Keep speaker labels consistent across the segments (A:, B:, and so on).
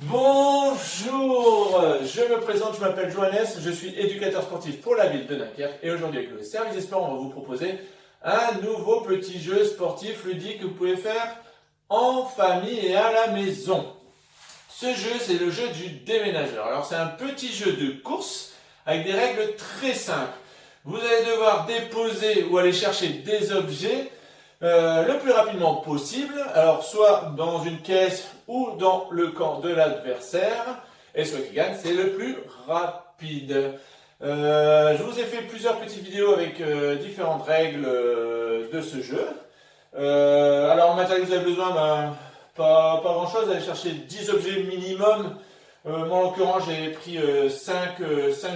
A: Bonjour, je me présente, je m'appelle Johannes, je suis éducateur sportif pour la ville de Dunkerque et aujourd'hui avec le service des sports, on va vous proposer un nouveau petit jeu sportif ludique que vous pouvez faire en famille et à la maison. Ce jeu, c'est le jeu du déménageur. Alors c'est un petit jeu de course avec des règles très simples. Vous allez devoir déposer ou aller chercher des objets le plus rapidement possible, alors soit dans une caisse ou dans le camp de l'adversaire, et celui qui gagne, c'est le plus rapide. Je vous ai fait plusieurs petites vidéos avec différentes règles de ce jeu. Alors en matériel, vous avez besoin, pas grand chose, allez chercher 10 objets minimum. Moi en l'occurrence, j'ai pris 5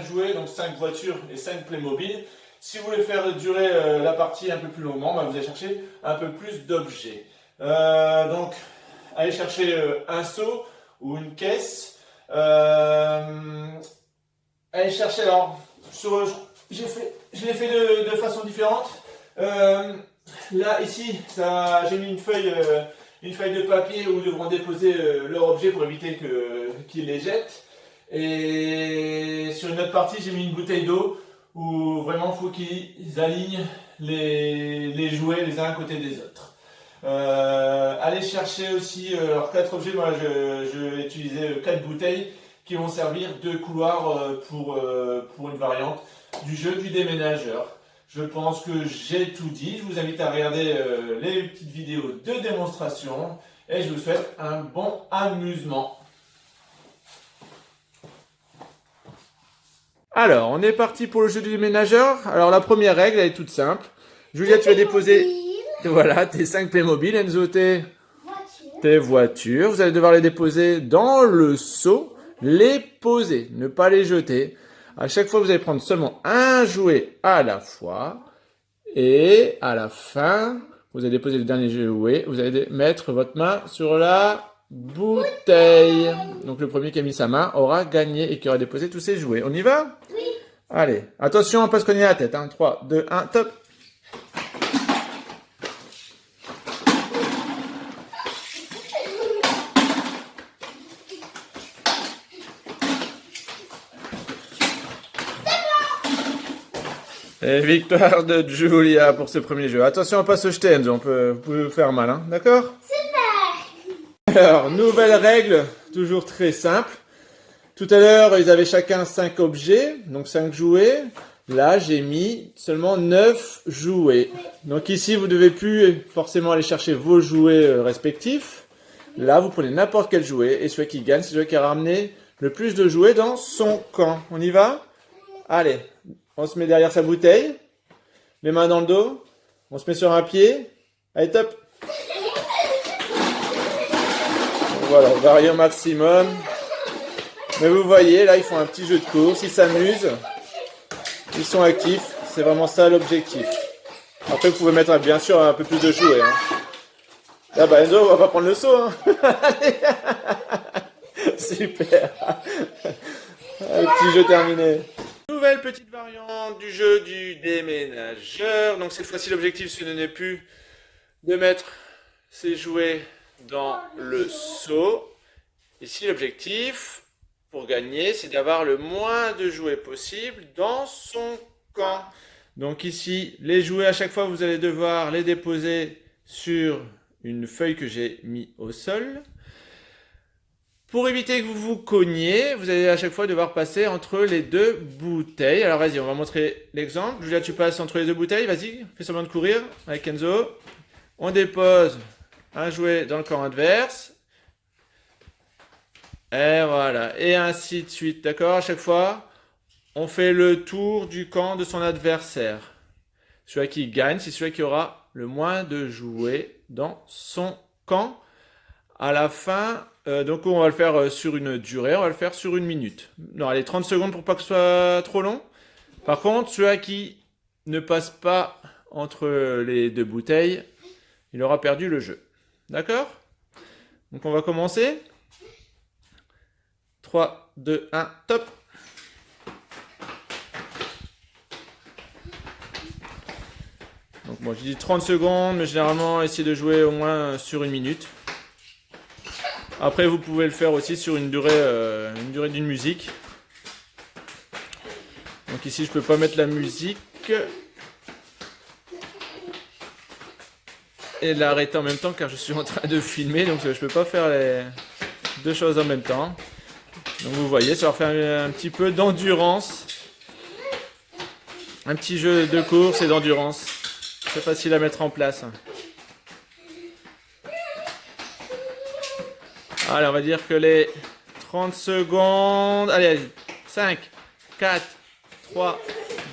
A: jouets, donc 5 voitures et 5 Playmobil. Si vous voulez faire durer la partie un peu plus longuement, vous allez chercher un peu plus d'objets. Donc, allez chercher un seau ou une caisse. Allez chercher, alors, je l'ai fait de façon différente. Là, ici, j'ai mis une feuille de papier où ils devront déposer leur objet pour éviter qu'ils les jettent. Et sur une autre partie, j'ai mis une bouteille d'eau où vraiment il faut qu'ils alignent les jouets les uns à côté des autres. Allez chercher aussi 4 objets, moi je vais utiliser 4 bouteilles qui vont servir de couloir pour une variante du jeu du déménageur. Je pense que j'ai tout dit, je vous invite à regarder les petites vidéos de démonstration et je vous souhaite un bon amusement. Alors, on est parti pour le jeu du déménageur. Alors, la première règle, elle est toute simple. Julia, tu vas déposer voilà, tes 5 Playmobil. Enzo, tes voitures. Vous allez devoir les déposer dans le seau. Les poser, ne pas les jeter. À chaque fois, vous allez prendre seulement un jouet à la fois. Et à la fin, vous allez déposer le dernier jouet. Vous allez mettre votre main sur la bouteille. Donc le premier qui a mis sa main aura gagné et qui aura déposé tous ses jouets. On y va?
B: Oui.
A: Allez, attention, on peut se cogner la tête. 3, 2, 1, top. Et victoire de Julia pour ce premier jeu. Attention à ne pas se jeter, Enzo. Vous pouvez vous faire mal, hein, d'accord? Alors, nouvelle règle, toujours très simple. Tout à l'heure, ils avaient chacun 5 objets, donc 5 jouets. Là, j'ai mis seulement 9 jouets. Donc ici, vous ne devez plus forcément aller chercher vos jouets respectifs. Là, vous prenez n'importe quel jouet et celui qui gagne, c'est celui qui a ramené le plus de jouets dans son camp. On y va? Allez, on se met derrière sa bouteille, les mains dans le dos, on se met sur un pied. Allez, top! Voilà, varie au maximum. Mais vous voyez, là, ils font un petit jeu de course, ils s'amusent, ils sont actifs, c'est vraiment ça l'objectif. Après, vous pouvez mettre, bien sûr, un peu plus de jouets. Hein. Là, Enzo, on va pas prendre le saut. Hein. Super. Le petit jeu terminé. Nouvelle petite variante du jeu du déménageur. Donc, cette fois-ci, l'objectif, ce n'est plus de mettre ses jouets dans le seau. Ici, l'objectif pour gagner, c'est d'avoir le moins de jouets possible dans son camp. Donc ici, les jouets, à chaque fois, vous allez devoir les déposer sur une feuille que j'ai mis au sol. Pour éviter que vous vous cogniez, vous allez à chaque fois devoir passer entre les 2 bouteilles. Alors vas-y, on va montrer l'exemple. Julia, tu passes entre les 2 bouteilles. Vas-y, fais semblant de courir avec Enzo. On dépose un jouet dans le camp adverse. Et voilà. Et ainsi de suite. D'accord? À chaque fois, on fait le tour du camp de son adversaire. Celui qui gagne, c'est celui qui aura le moins de jouets dans son camp. À la fin, donc on va le faire sur une durée, on va le faire sur 1 minute. Non, allez, 30 secondes pour pas que ce soit trop long. Par contre, celui qui ne passe pas entre les 2 bouteilles, il aura perdu le jeu. D'accord? Donc on va commencer. 3, 2, 1, top! Donc moi je dis 30 secondes, mais généralement essayez de jouer au moins sur 1 minute. Après, vous pouvez le faire aussi sur une durée d'une musique. Donc ici, je peux pas mettre la musique. Et l'arrêter en même temps car je suis en train de filmer. Donc je peux pas faire les deux choses en même temps. Donc vous voyez, ça leur fait un petit peu d'endurance. Un petit jeu de course et d'endurance. C'est facile à mettre en place. Allez, on va dire que les 30 secondes... Allez, 5, 4, 3,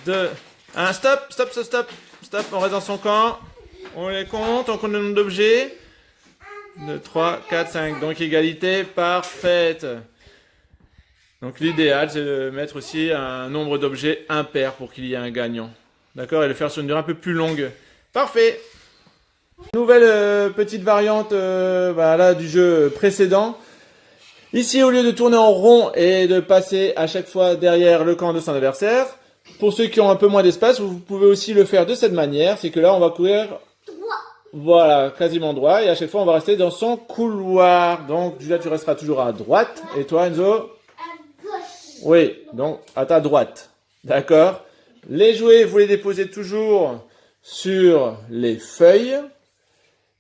A: 2, 1. Stop, stop, stop, stop. Stop, on reste dans son camp. On les compte, on compte le nombre d'objets. 2, 3, 4, 5. Donc égalité parfaite. Donc l'idéal, c'est de mettre aussi un nombre d'objets impair pour qu'il y ait un gagnant. D'accord? Et le faire sur une durée un peu plus longue. Parfait! Nouvelle petite variante là, du jeu précédent. Ici, au lieu de tourner en rond et de passer à chaque fois derrière le camp de son adversaire, pour ceux qui ont un peu moins d'espace, vous pouvez aussi le faire de cette manière. C'est que là, on va courir droit. Voilà, quasiment droit. Et à chaque fois, on va rester dans son couloir. Donc, Julia, tu resteras toujours à droite. Et toi, Enzo? À gauche. Oui, donc à ta droite. D'accord. Les jouets, vous les déposez toujours sur les feuilles.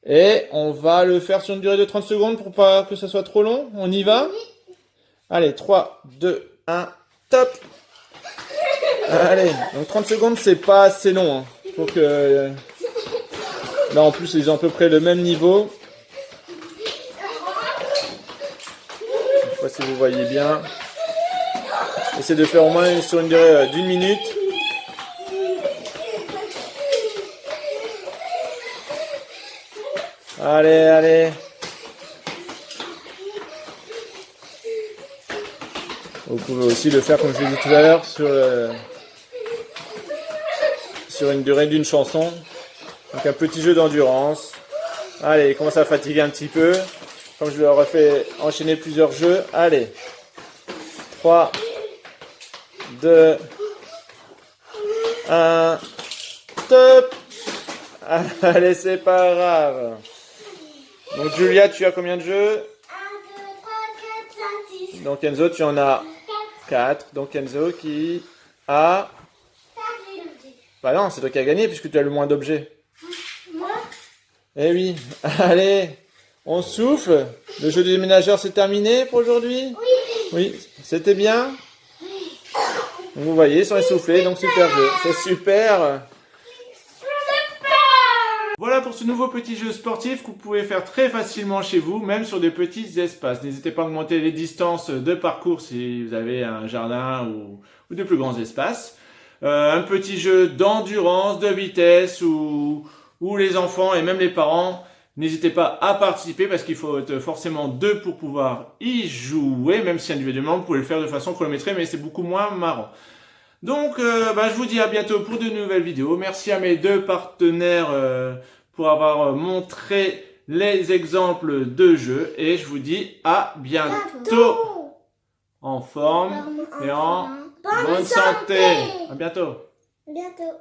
A: Et on va le faire sur une durée de 30 secondes pour pas que ça soit trop long. On y va? Oui. Allez, 3, 2, 1, top! Allez, donc 30 secondes, c'est pas assez long. Faut que... Là, en plus, ils ont à peu près le même niveau. Je sais pas si vous voyez bien. Essayez de faire au moins sur une durée d'1 minute. Allez, allez. Vous pouvez aussi le faire, comme je l'ai dit tout à l'heure, sur une durée d'une chanson. Donc un petit jeu d'endurance. Allez, il commence à fatiguer un petit peu. Comme je leur ai fait enchaîner plusieurs jeux. Allez. 3, 2, 1. Top! Allez, c'est pas grave. Donc Julia, tu as combien de jeux? 1, 2, 3, 4, 5, 6. Donc Enzo, tu en as 4. Donc Enzo qui a... Bah non, c'est toi qui as gagné puisque tu as le moins d'objets. Moi? Eh oui. Allez, on souffle. Le jeu des déménageurs, c'est terminé pour aujourd'hui? Oui. Oui, c'était bien? Oui. Vous voyez, ils sont essoufflés, donc super jeu. C'est super. Voilà pour ce nouveau petit jeu sportif que vous pouvez faire très facilement chez vous, même sur des petits espaces. N'hésitez pas à augmenter les distances de parcours si vous avez un jardin ou de plus grands espaces. Un petit jeu d'endurance, de vitesse où les enfants et même les parents, n'hésitez pas à participer parce qu'il faut être forcément deux pour pouvoir y jouer, même si individuellement vous pouvez le faire de façon chronométrée, mais c'est beaucoup moins marrant. Donc, je vous dis à bientôt pour de nouvelles vidéos. Merci à mes deux partenaires pour avoir montré les exemples de jeux. Et je vous dis à bientôt en forme et en bonne santé. À bientôt. À bientôt.